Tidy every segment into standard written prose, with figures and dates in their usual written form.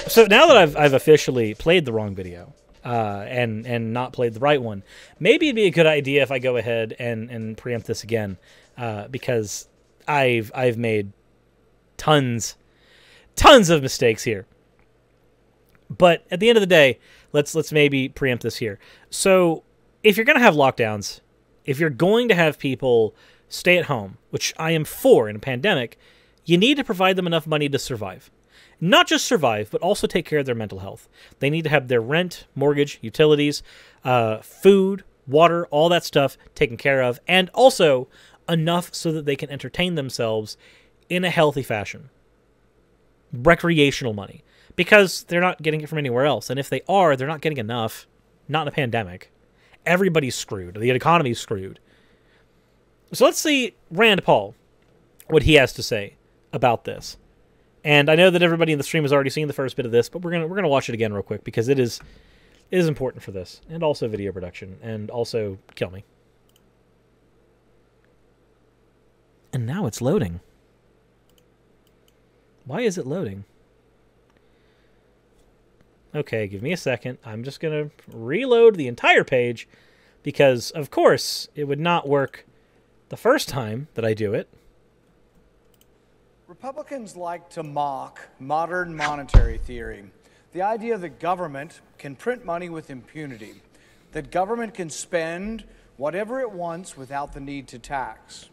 So now that I've officially played the wrong video, and not played the right one, maybe it'd be a good idea if I go ahead and preempt this again, because I've made tons of mistakes here. But at the end of the day, let's maybe preempt this here. So if you're going to have lockdowns, if you're going to have people stay at home, which I am for in a pandemic, you need to provide them enough money to survive. Not just survive, but also take care of their mental health. They need to have their rent, mortgage, utilities, food, water, all that stuff taken care of, and also enough so that they can entertain themselves in a healthy fashion. Recreational money. Because they're not getting it from anywhere else. And if they are, they're not getting enough. Not in a pandemic. Everybody's screwed. The economy's screwed. So let's see Rand Paul, what he has to say about this. And I know that everybody in the stream has already seen the first bit of this, but we're gonna watch it again real quick because it is important for this, and also video production, and also kill me. And now it's loading. Why is it loading? Okay, give me a second. I'm just gonna reload the entire page because, of course, it would not work the first time that I do it. Republicans like to mock modern monetary theory. The idea that government can print money with impunity, that government can spend whatever it wants without the need to tax.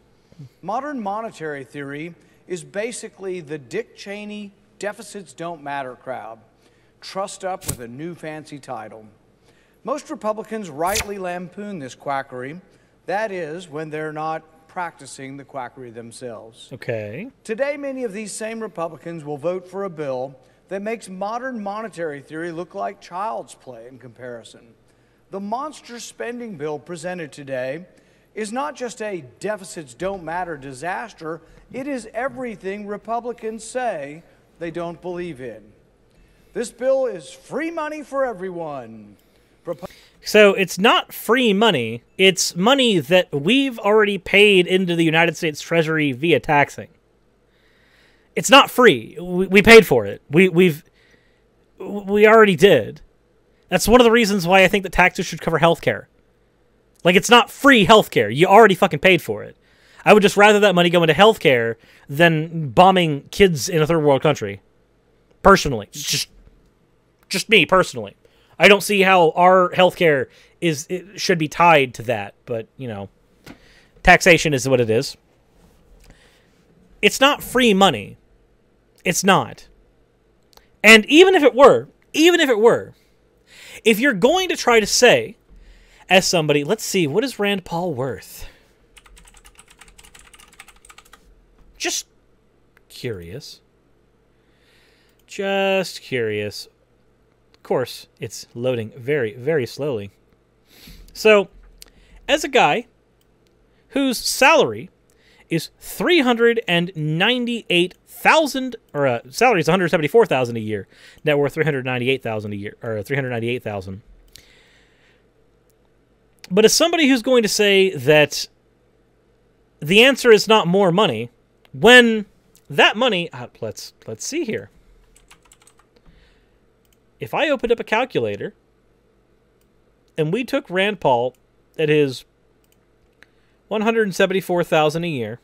Modern monetary theory is basically the Dick Cheney deficits don't matter crowd, trussed up with a new fancy title. Most Republicans rightly lampoon this quackery. That is, when they're not practicing the quackery themselves. Okay. Today, many of these same Republicans will vote for a bill that makes modern monetary theory look like child's play in comparison. The monster spending bill presented today is not just a deficits don't matter disaster, it is everything Republicans say they don't believe in. This bill is free money for everyone. So it's not free money, it's money that we've already paid into the United States Treasury via taxing. It's not free. We paid for it. We already did. That's one of the reasons why I think that taxes should cover healthcare. Like, it's not free healthcare. You already fucking paid for it. I would just rather that money go into healthcare than bombing kids in a third world country. Personally. Just me, personally. I don't see how our healthcare should be tied to that, but, you know, taxation is what it is. It's not free money. It's not. And even if it were, if you're going to try to say, as somebody, let's see, what is Rand Paul worth? Just curious. Just curious. Of course, it's loading very, very slowly. So, as a guy whose salary is $398,000, or salary is $174,000 a year, net worth $398,000 a year, or $398,000. But as somebody who's going to say that the answer is not more money, when that money, let's see here. If I opened up a calculator and we took Rand Paul at his $174,000 a year,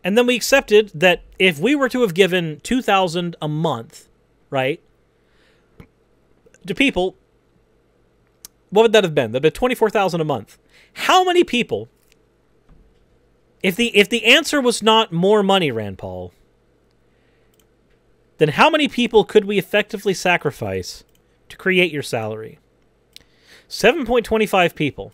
and then we accepted that if we were to have given $2,000 a month, right, to people, what would that have been? That would have been $24,000 a month. How many people, if the answer was not more money, Rand Paul, then how many people could we effectively sacrifice to create your salary? 7.25 people.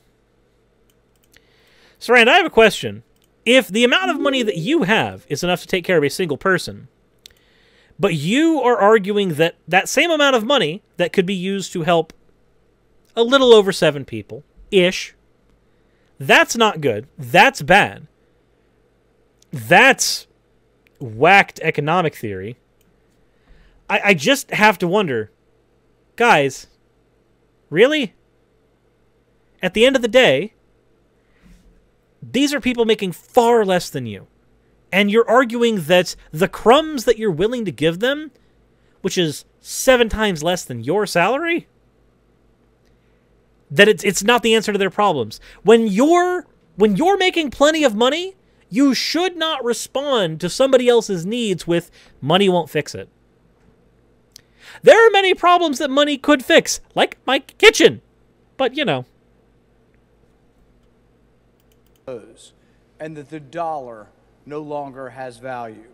So, Rand, I have a question. If the amount of money that you have is enough to take care of a single person, but you are arguing that that same amount of money that could be used to help a little over 7 people-ish, that's not good. That's bad. That's whacked economic theory. I just have to wonder, guys, really? At the end of the day, these are people making far less than you. And you're arguing that the crumbs that you're willing to give them, which is 7 times less than your salary, that it's not the answer to their problems. When you're making plenty of money, you should not respond to somebody else's needs with money won't fix it. There are many problems that money could fix, like my kitchen. But, you know. And that the dollar no longer has value.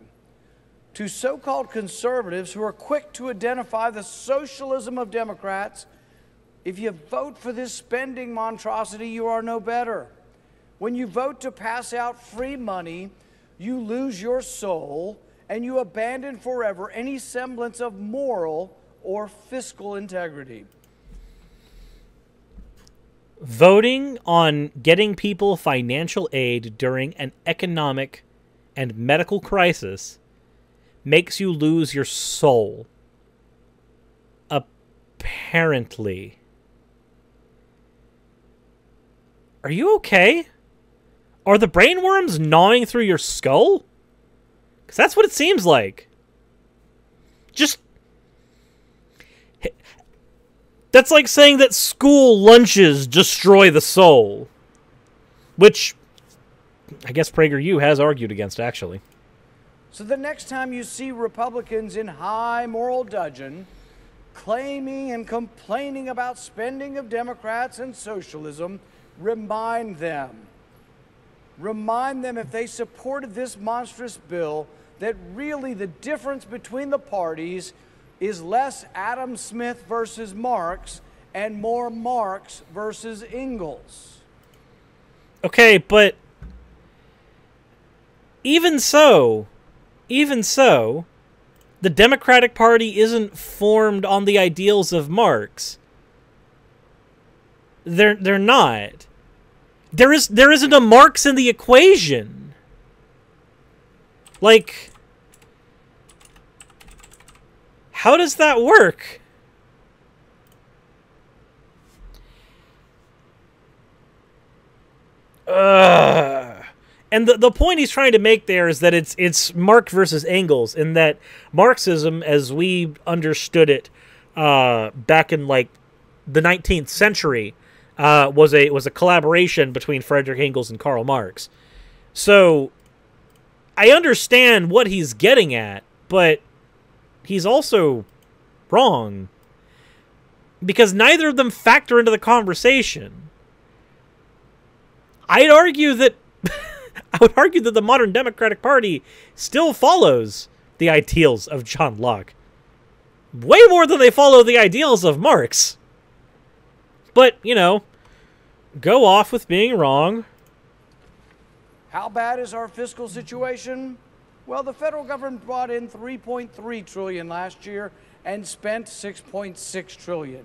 To so-called conservatives who are quick to identify the socialism of Democrats, if you vote for this spending monstrosity, you are no better. When you vote to pass out free money, you lose your soul and you abandon forever any semblance of moral or fiscal integrity. Voting on getting people financial aid during an economic and medical crisis makes you lose your soul. Apparently. Are you okay? Are the brain worms gnawing through your skull? Because that's what it seems like. Just... That's like saying that school lunches destroy the soul. Which, I guess PragerU has argued against, actually. So the next time you see Republicans in high moral dudgeon claiming and complaining about spending of Democrats and socialism, remind them. Remind them, if they supported this monstrous bill, that really the difference between the parties is less Adam Smith versus Marx and more Marx versus Engels. Okay, but even so, the Democratic Party isn't formed on the ideals of Marx. They're not. There isn't a Marx in the equation. Like, how does that work? And the point he's trying to make there is that it's Marx versus Engels, in that Marxism, as we understood it back in like the 19th century, was a collaboration between Friedrich Engels and Karl Marx. So I understand what he's getting at, but he's also wrong, because neither of them factor into the conversation. I would argue that the modern Democratic Party still follows the ideals of John Locke. Way more than they follow the ideals of Marx. But, you know, go off with being wrong. How bad is our fiscal situation? Well, the federal government brought in $3.3 trillion last year and spent $6.6 trillion.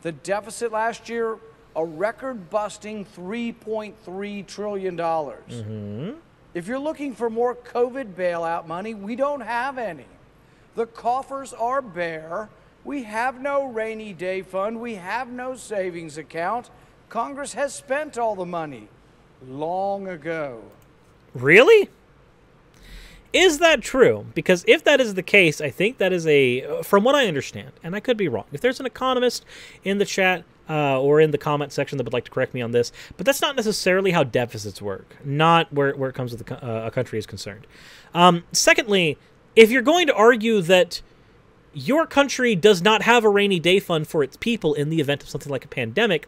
The deficit last year, a record-busting $3.3 trillion. Mm-hmm. If you're looking for more COVID bailout money, we don't have any. The coffers are bare. We have no rainy day fund. We have no savings account. Congress has spent all the money long ago. Really? Is that true? Because if that is the case, I think that is from what I understand, and I could be wrong. If there's an economist in the chat or in the comment section that would like to correct me on this, but that's not necessarily how deficits work, not where it comes with a country is concerned. Secondly, if you're going to argue that your country does not have a rainy day fund for its people in the event of something like a pandemic,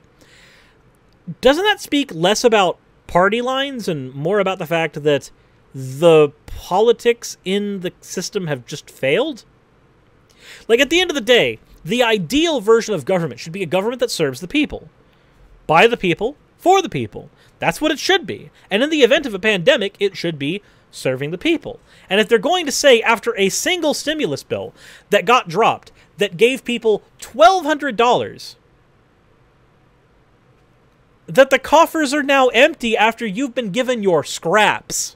doesn't that speak less about party lines and more about the fact that the politics in the system have just failed? Like, at the end of the day, the ideal version of government should be a government that serves the people. By the people, for the people. That's what it should be. And in the event of a pandemic, it should be serving the people. And if they're going to say, after a single stimulus bill that got dropped, that gave people $1,200, that the coffers are now empty after you've been given your scraps,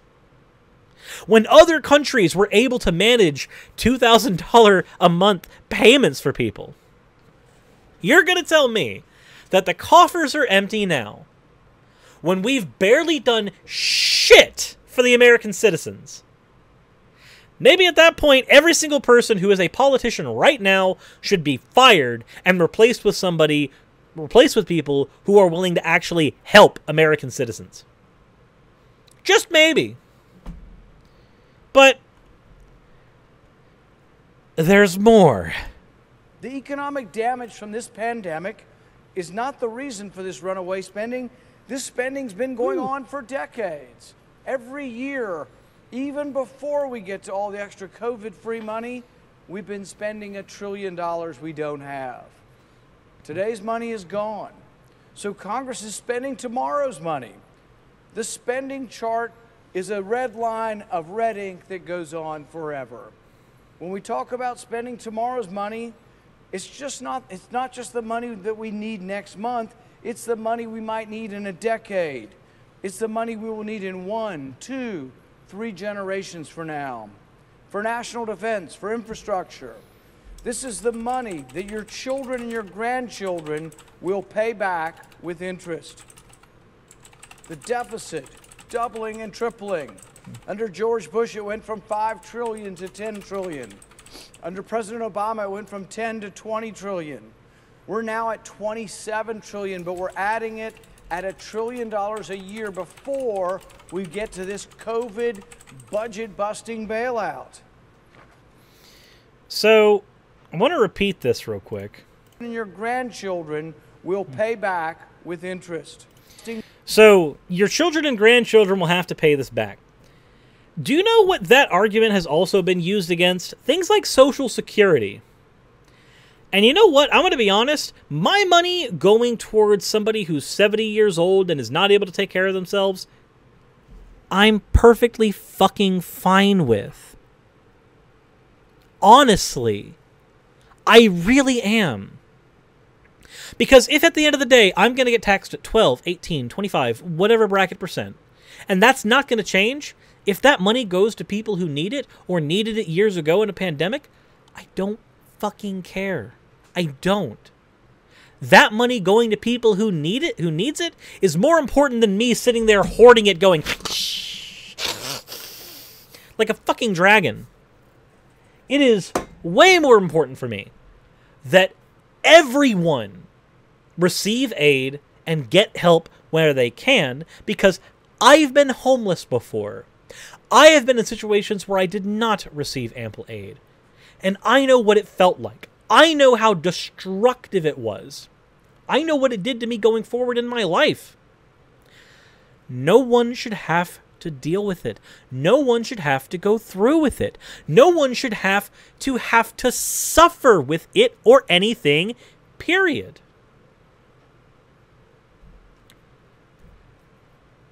when other countries were able to manage $2,000 a month payments for people, you're going to tell me that the coffers are empty now, when we've barely done shit for the American citizens, Maybe at that point, every single person who is a politician right now should be fired and replaced with people who are willing to actually help American citizens. Just maybe. But there's more. The economic damage from this pandemic is not the reason for this runaway spending. This spending's been going on for decades. Every year, even before we get to all the extra COVID-free money, we've been spending $1 trillion we don't have. Today's money is gone. So Congress is spending tomorrow's money. The spending chart is a red line of red ink that goes on forever. When we talk about spending tomorrow's money, it's not just the money that we need next month, it's the money we might need in a decade. It's the money we will need in 1, 2, 3 generations from now. For national defense, for infrastructure. This is the money that your children and your grandchildren will pay back with interest. The deficit, doubling and tripling. Under George Bush, it went from $5 trillion to $10 trillion. Under President Obama, it went from 10 to 20 trillion. We're now at 27 trillion, but we're adding it at $1 trillion a year before we get to this COVID budget-busting bailout. So, I want to repeat this real quick. And your grandchildren will pay back with interest. So, your children and grandchildren will have to pay this back. Do you know what that argument has also been used against? Things like Social Security. And you know what? I'm going to be honest. My money going towards somebody who's 70 years old and is not able to take care of themselves, I'm perfectly fucking fine with. Honestly. I really am. Because if at the end of the day, I'm going to get taxed at 12, 18, 25, whatever bracket percent, and that's not going to change, if that money goes to people who need it or needed it years ago in a pandemic, I don't fucking care. I don't. That money going to people who need it, who needs it, is more important than me sitting there hoarding it going like a fucking dragon. It is way more important for me that everyone receive aid and get help where they can, because I've been homeless before. I have been in situations where I did not receive ample aid, and I know what it felt like. I know how destructive it was. I know what it did to me going forward in my life. No one should have to deal with it. No one should have to go through with it. No one should have to suffer with it or anything, period.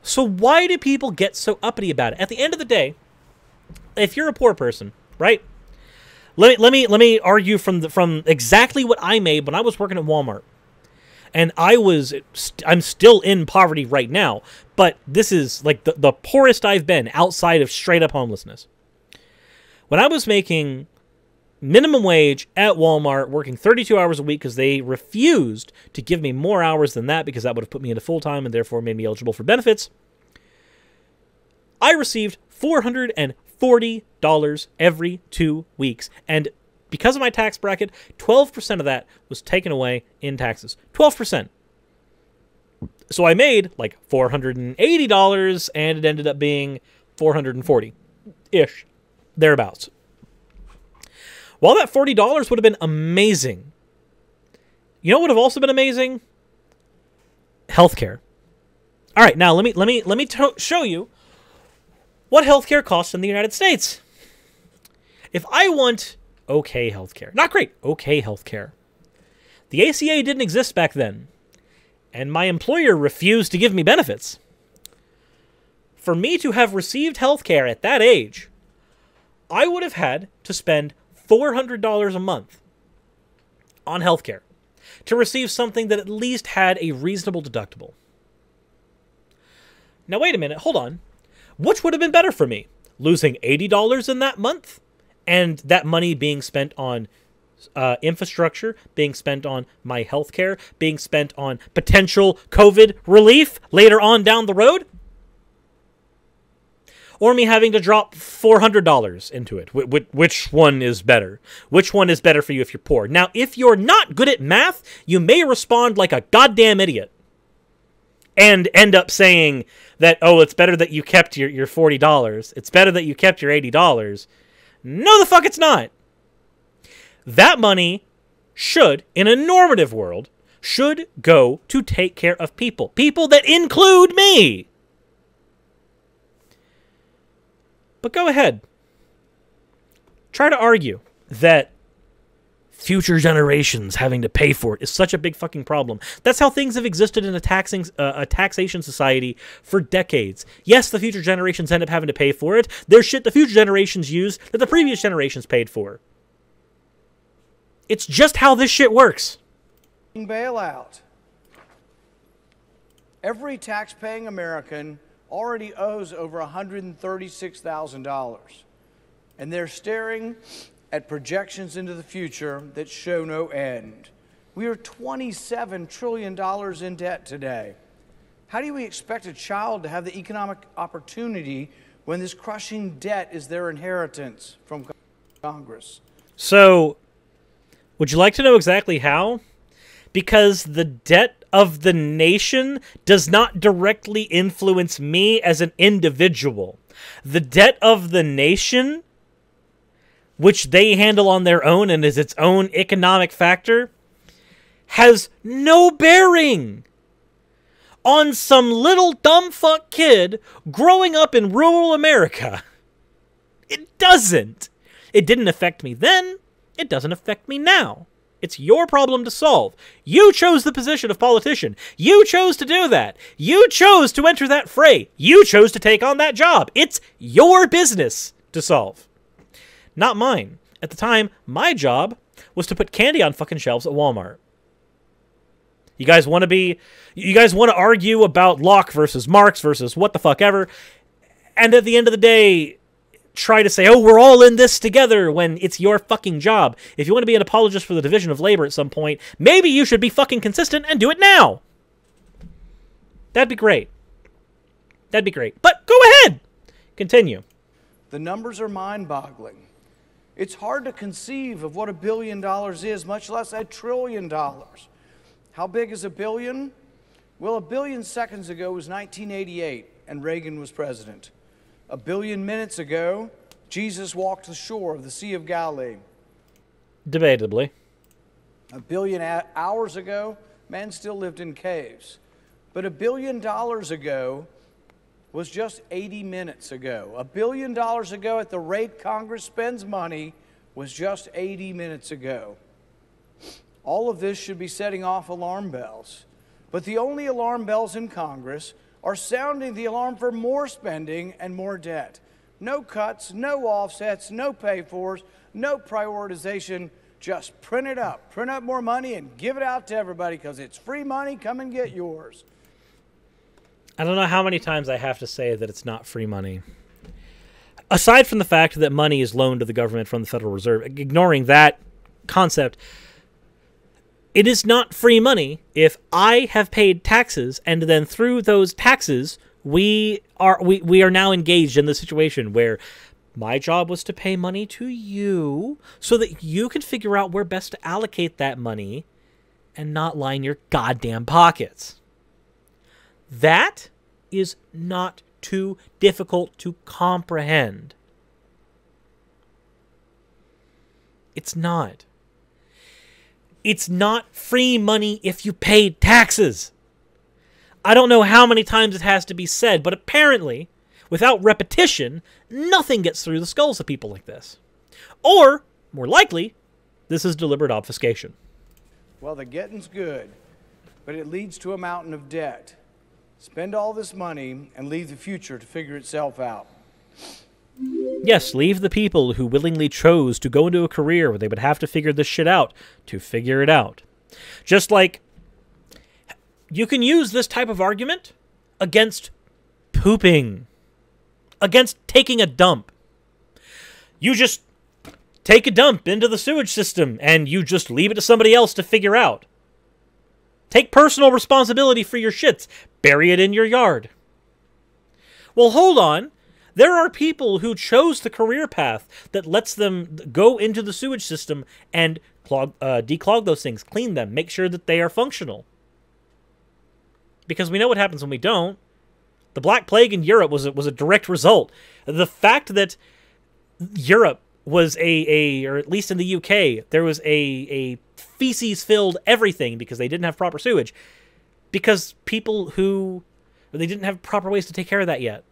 So why do people get so uppity about it? At the end of the day, if you're a poor person, right? Let me argue from exactly what I made when I was working at Walmart. And I'm still in poverty right now, but this is like the poorest I've been outside of straight up homelessness. When I was making minimum wage at Walmart, working 32 hours a week because they refused to give me more hours than that because that would have put me into full-time and therefore made me eligible for benefits, I received $440 every 2 weeks. And because of my tax bracket, 12% of that was taken away in taxes. 12%. So I made like $480, and it ended up being $440-ish, thereabouts. While that $40 would have been amazing, you know what would have also been amazing? Healthcare. All right, now let me show you what healthcare costs in the United States. If I want okay healthcare, not great, okay healthcare, the ACA didn't exist back then, and my employer refused to give me benefits. For me to have received healthcare at that age, I would have had to spend $400 a month on healthcare to receive something that at least had a reasonable deductible. Now wait a minute, hold on. Which would have been better for me? Losing $80 in that month and that money being spent on infrastructure, being spent on my healthcare, being spent on potential COVID relief later on down the road? or me having to drop $400 into it. Which one is better? Which one is better for you if you're poor? Now, if you're not good at math, you may respond like a goddamn idiot and end up saying that, oh, it's better that you kept your $40. It's better that you kept your $80. No, the fuck it's not. That money should, in a normative world, should go to take care of people. People that include me. But go ahead. Try to argue that future generations having to pay for it is such a big fucking problem. That's how things have existed in a taxation society for decades. Yes, the future generations end up having to pay for it. There's shit the future generations use that the previous generations paid for. It's just how this shit works. Bailout. Every tax-paying American already owes over $136,000, and they're staring at projections into the future that show no end. We are $27 trillion in debt today. How do we expect a child to have the economic opportunity when this crushing debt is their inheritance from Congress? So, would you like to know exactly how? Because the debt of the nation does not directly influence me as an individual. The debt of the nation, which they handle on their own and is its own economic factor, has no bearing on some little dumb fuck kid growing up in rural America. It doesn't. It didn't affect me then. It doesn't affect me now. It's your problem to solve. You chose the position of politician. You chose to do that. You chose to enter that fray. You chose to take on that job. It's your business to solve. Not mine. At the time, my job was to put candy on fucking shelves at Walmart. You guys want to argue about Locke versus Marx versus what the fuck ever, and at the end of the day, try to say, oh, we're all in this together when it's your fucking job. If you want to be an apologist for the division of labor at some point, maybe you should be fucking consistent and do it now. That'd be great. That'd be great. But go ahead. Continue. The numbers are mind-boggling. It's hard to conceive of what $1 billion is, much less $1 trillion. How big is $1 billion? Well, 1 billion seconds ago was 1988, and Reagan was president. 1 billion minutes ago, Jesus walked the shore of the Sea of Galilee. Debatably. 1 billion hours ago, man still lived in caves. But $1 billion ago was just 80 minutes ago. $1 billion ago, at the rate Congress spends money, was just 80 minutes ago. All of this should be setting off alarm bells. But the only alarm bells in Congress are sounding the alarm for more spending and more debt. No cuts, no offsets, no pay-fors, no prioritization. Just print it up. Print up more money and give it out to everybody because it's free money. Come and get yours. I don't know how many times I have to say that it's not free money. Aside from the fact that money is loaned to the government from the Federal Reserve, ignoring that concept, it is not free money if I have paid taxes and then through those taxes we are now engaged in the situation where my job was to pay money to you so that you can figure out where best to allocate that money and not line your goddamn pockets. That is not too difficult to comprehend. It's not. It's not free money if you paid taxes. I don't know how many times it has to be said, but apparently, without repetition, nothing gets through the skulls of people like this. Or, more likely, this is deliberate obfuscation. Well, the getting's good, but it leads to a mountain of debt. Spend all this money and leave the future to figure itself out. Yes, leave the people who willingly chose to go into a career where they would have to figure this shit out to figure it out. Just like you can use this type of argument against pooping, against taking a dump. You just take a dump into the sewage system and you just leave it to somebody else to figure out. Take personal responsibility for your shits. Bury it in your yard. Well, hold on. There are people who chose the career path that lets them go into the sewage system and declog those things, clean them, make sure that they are functional. Because we know what happens when we don't. The Black Plague in Europe was a direct result. The fact that Europe was or at least in the UK, there was a feces-filled everything because they didn't have proper sewage. Because they didn't have proper ways to take care of that yet.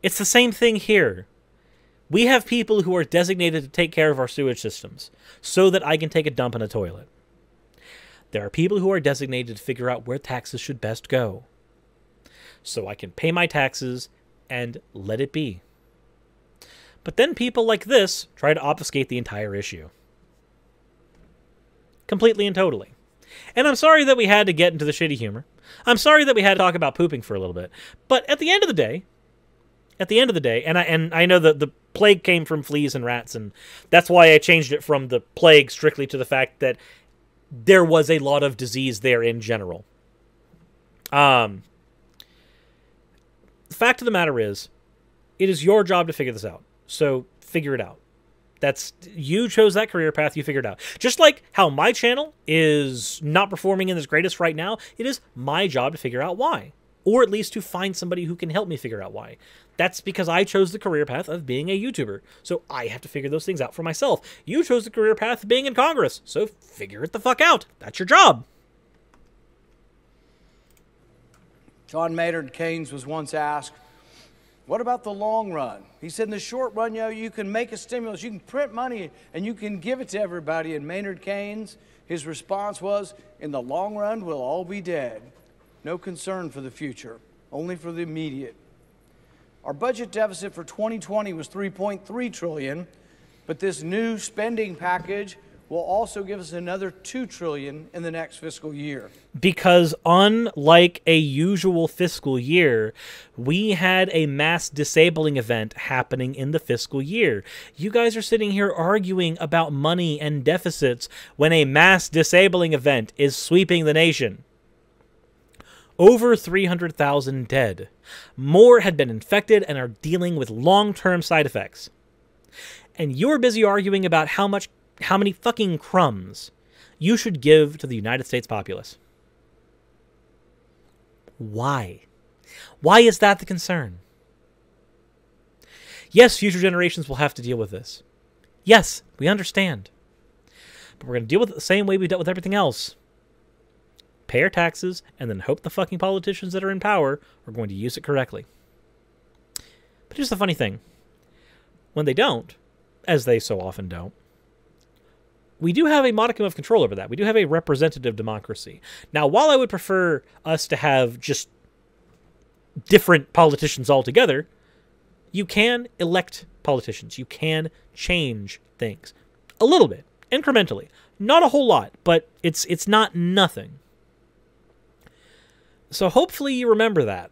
It's the same thing here. We have people who are designated to take care of our sewage systems so that I can take a dump in a toilet. There are people who are designated to figure out where taxes should best go so I can pay my taxes and let it be. But then people like this try to obfuscate the entire issue. Completely and totally. And I'm sorry that we had to get into the shitty humor. I'm sorry that we had to talk about pooping for a little bit. But at the end of the day, and I know that the plague came from fleas and rats, and that's why I changed it from the plague strictly to the fact that there was a lot of disease there in general. The fact of the matter is, it is your job to figure this out. So figure it out. You chose that career path, you figured it out. Just like how my channel is not performing in its greatest right now, it is my job to figure out why. Or at least to find somebody who can help me figure out why. That's because I chose the career path of being a YouTuber. So I have to figure those things out for myself. You chose the career path of being in Congress. So figure it the fuck out. That's your job. John Maynard Keynes was once asked, what about the long run? He said, in the short run, you can make a stimulus, you can print money, and you can give it to everybody. And Maynard Keynes, his response was, in the long run, we'll all be dead. No concern for the future, only for the immediate. Our budget deficit for 2020 was $3.3 trillion, but this new spending package will also give us another $2 trillion in the next fiscal year. Because unlike a usual fiscal year, we had a mass disabling event happening in the fiscal year. You guys are sitting here arguing about money and deficits when a mass disabling event is sweeping the nation. Over 300,000 dead. More had been infected and are dealing with long-term side effects. And you're busy arguing about how many fucking crumbs you should give to the United States populace. Why? Why is that the concern? Yes, future generations will have to deal with this. Yes, we understand. But we're going to deal with it the same way we dealt with everything else. Pay our taxes, and then hope the fucking politicians that are in power are going to use it correctly. But here's the funny thing. When they don't, as they so often don't, we do have a modicum of control over that. We do have a representative democracy. Now, while I would prefer us to have just different politicians altogether, you can elect politicians. You can change things. A little bit, incrementally. Not a whole lot, but it's not nothing. So hopefully you remember that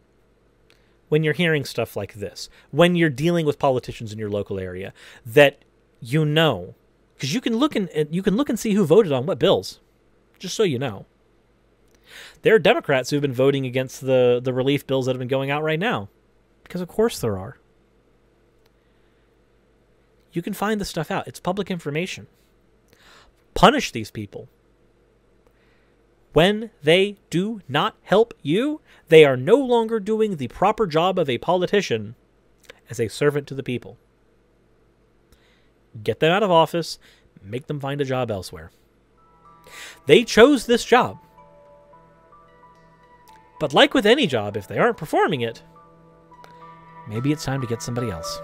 when you're hearing stuff like this, when you're dealing with politicians in your local area, that you know, because you can look and see who voted on what bills, just so you know. There are Democrats who've been voting against the relief bills that have been going out right now, because of course there are. You can find this stuff out. It's public information. Punish these people. When they do not help you, they are no longer doing the proper job of a politician as a servant to the people. Get them out of office, make them find a job elsewhere. They chose this job. But like with any job, if they aren't performing it, maybe it's time to get somebody else.